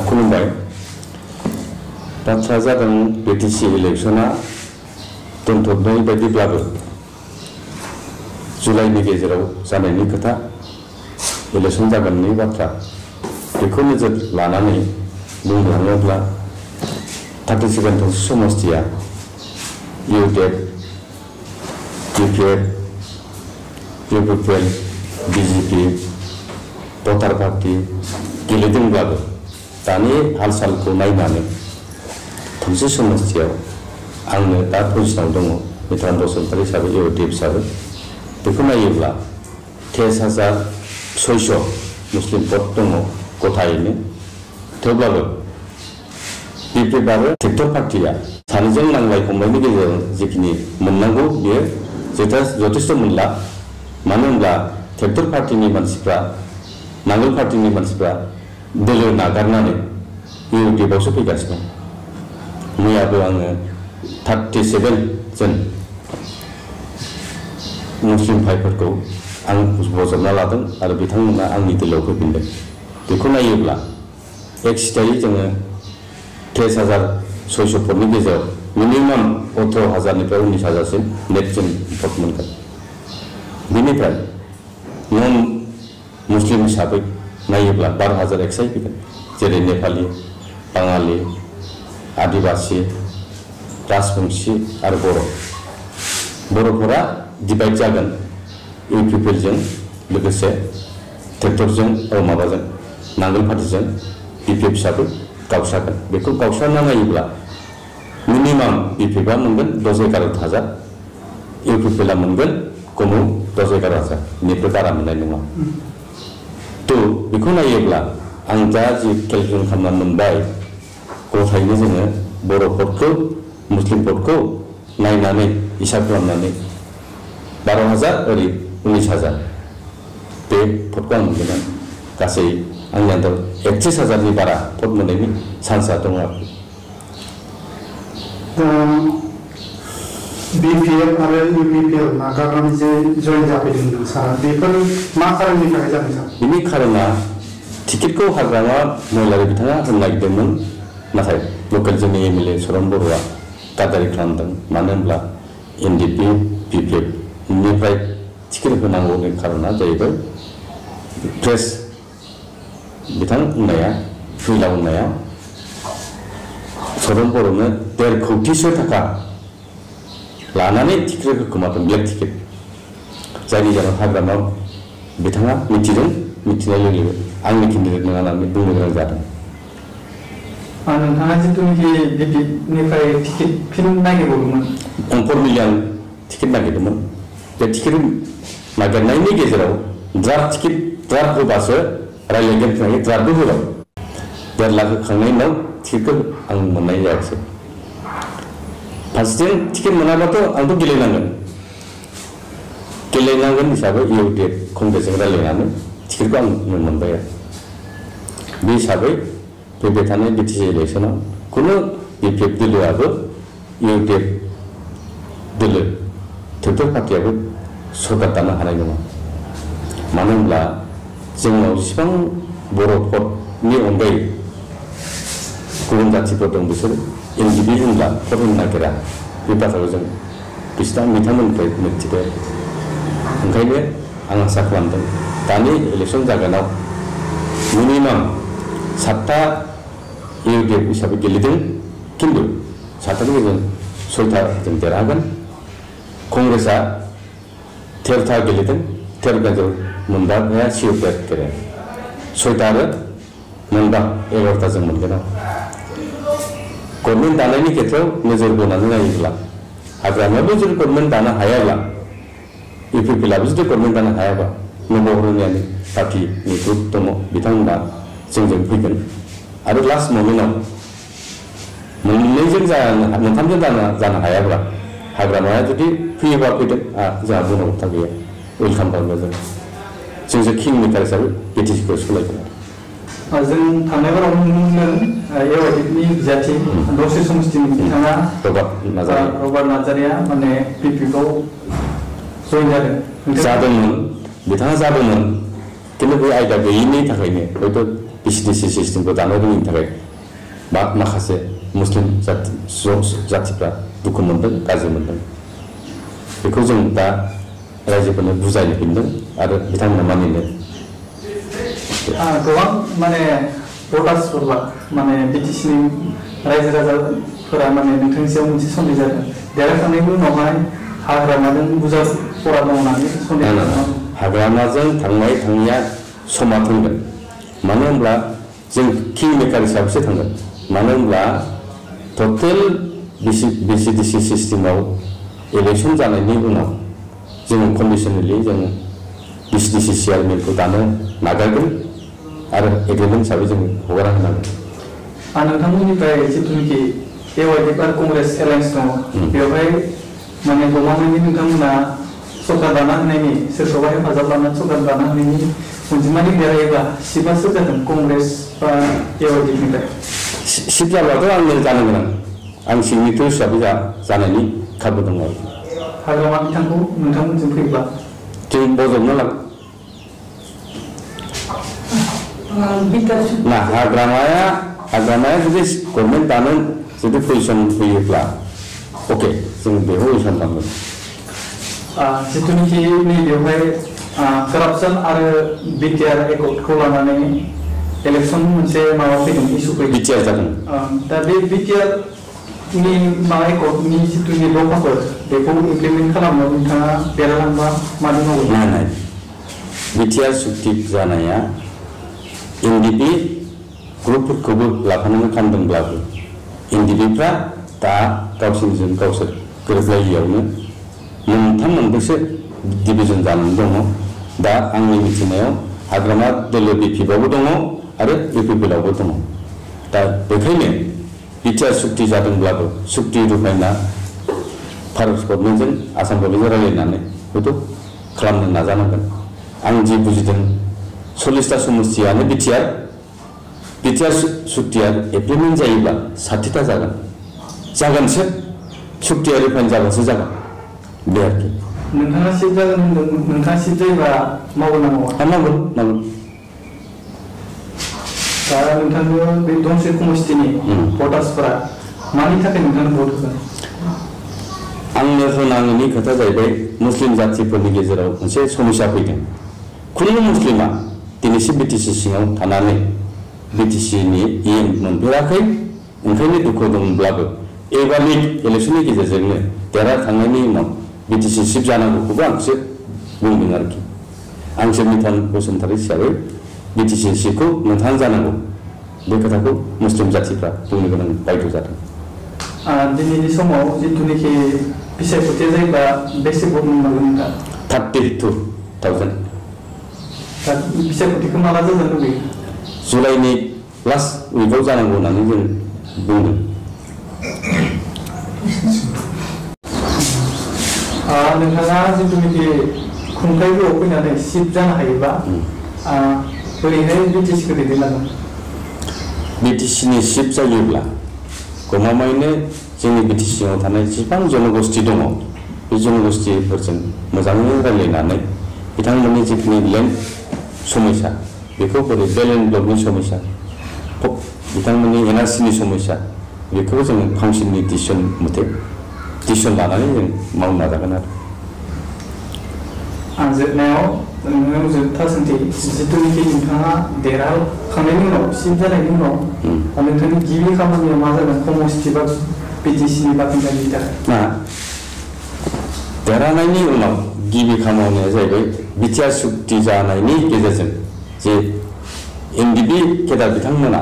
खुलुमबाय बाथ्रा जादों बिटिसि इलेक्शना दोनथ'नाय बायदिब्लाबो जुलाइनि गेजेराव जानायनि खोथा इलेक्शन जागोननि बाथ्रा बेखौ नोजोर लानानै बुंनो थाङोब्ला 37 समष्टिया इउडेप इउपिपिएल बीजेपी भटार पार्टी गेलेदोंब्लाबो दानि हाल-सालखौ नायनानै थंसे समष्टियाव आंनो दा पजिशनाव दङ मित्रान बसुमतारी हिसाबै इउडेप हिसाबै बेखौ नायोब्ला 13,600 मुस्लिम भट दङ गथायैनो थेवब्लाबो बीजेपी आरो ट्रेक्टर पार्टिया सानैजों नांलाय खमलायनि गेजेरजों जिखिनि मोननांगौ बेयो जथेस्थ मोनला मानो होनब्ला ट्रेक्टर पार्टिनि मानसिफ्रा नांगोल पार्टिनि मानसिफ्रा दोलो नागारनानै इउडेपआवसो फैगासिनो मैयाबो आङो 37 जन मुस्लिम भाइफोरखौ आं बजबना लादों आरो बिथांमोना आंनि दोलोआव फैफिनदों बेखौ नायोब्ला एक सिटायै जोङो 13,600 भटनि गेजेराव मिनिमाम 18,000निफ्राय 19,000सिम नेट जों भट मोनगोन बेनिफ्राय नन मुस्लिम हिसाबै नायोब्ला 12,000 एक्साइ फैगोन जेरै नेपाली बाङालि आदिबासी राजबंशी आरो बर'फोरा डिभाइड जागोन इउपिपिएलजों लोगोसे ट्रेक्टरजों माबाजों नांगोल पार्टिजों बीजेपी हिसाबै गावस्रागोन बेखौ गावस्राना नायोब्ला मिनिमाम बीजेपीआ मोनगोन 10-11,000 इउपिपिएलआ मोनगोन कमु 10-11,000 निफ्राय बारा मोननाय नङा तो बेखौ नायोब्ला आं दा जि केलकुलेट खालामना मोनबाय गथायैनो जोङो बर' भटखौ मुस्लिम भटखौ नायनानै हिसाब खालामनानै 12,000 ओरै 19,000 बे भटखौ आं मोनगोन गासै आंनि आन्दाव 31,000नि बारा भट मोननायनि चान्सआ दङ आरोखि बीपीएफ आरो यूपीपीएल नागारनानै जे जयन जाफैदों सार बेफोर मा खारननि थाखाय जादों सार बिनि खारना टिकेटखौ हाग्रामा महिलारि बिथाङा होनो नागिरदोंमोन नाथाय लकेल जोंनि एमएलए सरन बर'आ गादारि खालामदों मानो होनब्ला एनडिपि बीपीएफ निफ्राय टिकेट होनांगौनि खारना जाहैबाय प्रेस बिथां होननाया फैलाव होननाया सरन बर'नो 1.5 कोटिसो थाखा लानानै टिकेट होखोमादों ब्लेक टिकेट जायनि जाहोनाव हाग्रामा बिथाङा मिथिदों मिथिनाय लोगो आंनि केन्डिडेट नङा होननानै बुंनो गोनां जादों नोंथाङा जिथुनिखि बीजेपीनिफ्राय टिकेट फिन नागिरबावदोंमोन 4 मिलियन टिकेट नागिरदोंमोन बे टिकेट नागिरनायनि गेजेराव ड्राफ्ट होबासो रायलायगोन होननानै ड्राफ्टबो होबाय 1.5 लाख होखांनायनि उनाव टिकेटखौ आं मोननाय जायाखिसै फारसेथिं टिकेट मोनाबाथ' आंथ' गेलेनांगोन हिसाबै इउडेप कंग्रेसजों रायलायनानै टिकेटखौ आं मोनबाय आरो बे हिसाबै फैबाय थानाय बिटिसि इलेक्शनाव खुनु बीजेपी दोलोआबो इउडेप दोलो ट्रेक्टर पार्टियाबो सरकार दानो हानाय नङा मानो होनब्ला जोंनाव जेसेबां बर' भटनि अनगायै गुबुन जाथिफोर दं बिसोर एनडिपि होनब्ला भट होनो नागिरा बे बाथ्राखौ जों बिथांमोननिफ्राय मिथिबाय ओंखायनो आं आसा खालामदों दानि इलेक्शन जागोनाव मिनिमाम 7टा इउडेप हिसाबै गेलेदों खिन्थु 7टानि गेजेरजों 6टा जों देरहागोन कंग्रेसआ 13टा गेलेदों 13 गेजेराव मोनबाया सियर गेलेदों 6टा आरो मोनबा 11टा जों मोनगोन गभर्नमेन्ट दानायनि खेथ्रआव नोजोर बोनानै नायोब्ला हाग्रामायाबो जुदि गभर्नमेन्ट दानो हायाब्ला इउपिपिएलआबो जुदि गभर्नमेन्ट दानो हायाबा नबहरनियानि पार्टिनि ग्रुप दङ बिथांमोना जोंजों फैगोन आरो लास्ट ममेन्टआव मोननैजों मोनथामजों जानो हायाब्ला हाग्रामाया जुदि फैयोबा फैदों जोंहा बुंनांगौ खोथा गैया वेलकाम खालामो जोंसो किं मेकार हिसाबै बिटिसिखौ सालायगोन जों थांनाय बाराव नुनो मोनदों एवाइडिपनि बिजाथि दसे समस्थिनि बिथाङा रबार्ट नार्जारिया माने बीजेपीखौ जयन जादोंमोन बिथाङा जादोंमोन खिन्थु बे आयदा गैयैनि थाखायनो हयथ' BCDC सिस्टेमखौ दानो रोङिनि थाखाय माखासे मुस्लिम जाथिफ्रा दुखु मोनदों, गाज्रि मोनदों। बेखौ जों दा रायजोफोरनो बुजायनो फिनदों आरो बिथांमोना मानिनो। गोबां माने भटार्सफोरबा माने बिटिसिनि रायजो राजाफोरा माने नोंथांनि सायाव मोनसे सन्देह जादों। देरहाखांनायनि उनावहाय हाग्रामाजों बुरजा खरा दं होननानै सन्देह जादों। हाग्रामाजों थांनाया समा थांगोन। मानो होनब्ला जों किं मेकार हिसाबैसो थांगोन। मानो होनब्ला टटेल BCDC सिस्टेमाव इलेक्शन जानायनि उनाव जों कन्डिशनेलि जों BCDC चेयारमेनखौ दानो नागारगोन आरो एग्रिमेन्ट हिसाबै जों हगारना होनांगोन। नोंथांमोननिफ्राय जिथुनिखि AYDF आरो कंग्रेस एलायन्स दङ बेवहाय माने गमामायैनो नोंथांमोना सरकार दाना होनायनि सोरखौबा हेफाजाब लानानै सरकार दाना होनायनि अनजिमानि देरहायोब्ला सिटआ सोर जागोन कंग्रेस बा AYDFनिफ्राय? सिट जाब्लाथ' आंनो जानो गोनां। आं सिगनेटर हिसाबै जानायनि खाबु दङ। हाग्रामा बिथांखौ नोंथांमोनजों फैब्ला जों बजबना लागोन। ना हाग्रामाया जुदि गभर्नमेन्ट दानो जुदि पजिसन फैयोब्ला अके जों बेखौ पजिसन खालामगोन। जिथुनिखि नैबेवहाय कारापसन आरो BTR एकर्डखौ लानानै इलेक्सन मोनसे माबा फैदों, इस्यु फैदों। BTR जादों। दा बे BTR नि माबा एकर्डनि जिथुनि लफाफोर बेखौ इमप्लिमेन्ट खालामनो नोंथाङा देरहालांबा मादि मावगोन? नाय BTR सुक्ति जानाया NDP ग्रुपफोरखौबो लाफानानै खालामदोंब्लाबो NDPफ्रा दा गावसोरजों गावसोर गोरोबलायियावनो मोनब्रैसो डिभिजन जानानै दङ। दा आंनि मिथिनायाव हाग्रामा दोलो BPPआवबो दङ आरो UPPआवबो दङ। दा बेखायनो BTR सुक्ति जादोंब्लाबो सुक्ति रुपायना भारत गभर्नमेन्टजों आसाम गभर्नमेन्टजों रायलायनानै हयथ' खालामनो नाजानांगोन। आं जि बुजिदों 40टा समस्तियानो BTR सुक्तिया एप्लिमेन्ट जायोब्ला 60टा जागोनसो सुक्तिया रुपायन जाबासो जागोन। बे आरोखि। नोंथाङा सिट जागोन होनदों, नोंथाङा सिट जायोबा मावगोन ना मावा? मावगोन। दा नोंथांनो बे धनसिरि समस्तिनि भटार्सफोरा मानि थाखाय नोंथांनो भट होगोन? आंनो होनाङिनि खोथा जाहैबाय मुस्लिम जातिफोरनि गेजेराव मोनसे समस्या फैदों। खुनु मुस्लिमा दिनैसिम BTC सिङाव थानानै BTCनि EM मोनफेराखै। ओंखायनो दुखु दंब्लाबो एबारनि इलेक्सननि गेजेरजोंनो देरहाखांनायनि उनाव BTC सिट जानांगौखौबो आंसो बुंदों आरोखि। आंसो मिथान बसुमतारी हिसाबै BTC सिटखौ नोंथाङा जानांगौ बे खोथाखौ मुस्लिम जातिफ्रा बुंनो गोनां बायद' जादों। दिनैनि समाव जिथुनिखि बिसायख'थिया जायोबा बेसे भट मोनगोन नोंथां? 32,000। दा बिसायख'थिखौ माला जानो लुबैयो? जुलाइनि लास्ट उइकआव जानांगौ होननानै जों बुंदों। नोंथाङा जिथुनिखि खुंथायफोराव फैनानै सिट जानो हायोबा बोरैहाय BTCखौ दैदेनलांगोन? BTCनि सिट जायोब्ला गमामायैनो जोंनि BTCआव थानाय जेसेबां जनगोष्ठी दङ बे जनगोष्ठीफोरजों मोजाङै रायलायनानै बिथांमोननि जिखिनि लेन्ड समस्या बेखौ बोरै बेलेन्ड ब्लकनि समस्या बिथांमोननि NRCनि समस्या बेखौ जों काउन्सिलनि डिसिसन मथे डिसिसन लानानै जों मावनो नाजागोन आरो। आं जोबनायाव नोंथांनाव जोबथा सोंथि, जिथुनिखि नोंथाङा देरहाखांनायनि उनाव सिट जानायनि उनाव नोंथांनि गिबि खामानिया मा जागोन समस्ति बा BTCनि बाखिन्दानि थाखाय? देरहानायनि उनाव गिबि खामानिया जाहैबाय BTR सुक्ति जानायनि गेजेरजों जे NDP केडार बिथांमोना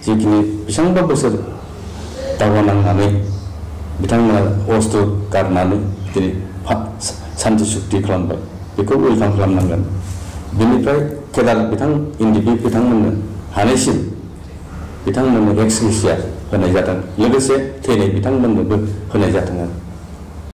जिखिनि बेसेबांबा बोसोर दावहा नांनानै बिथांमोना अस्त्र गारनानै दिनै सान्ति सुक्ति खालामबाय बेखौ वेलकाम खालामनांगोन। बेनिफ्राय केडार NDP बिथांमोननो हानायसिम बिथांमोननो एक्स ग्रेसिया होनाय जादों, लोगोसे थैनाय बिथांमोननोबो होनाय जादों आरो।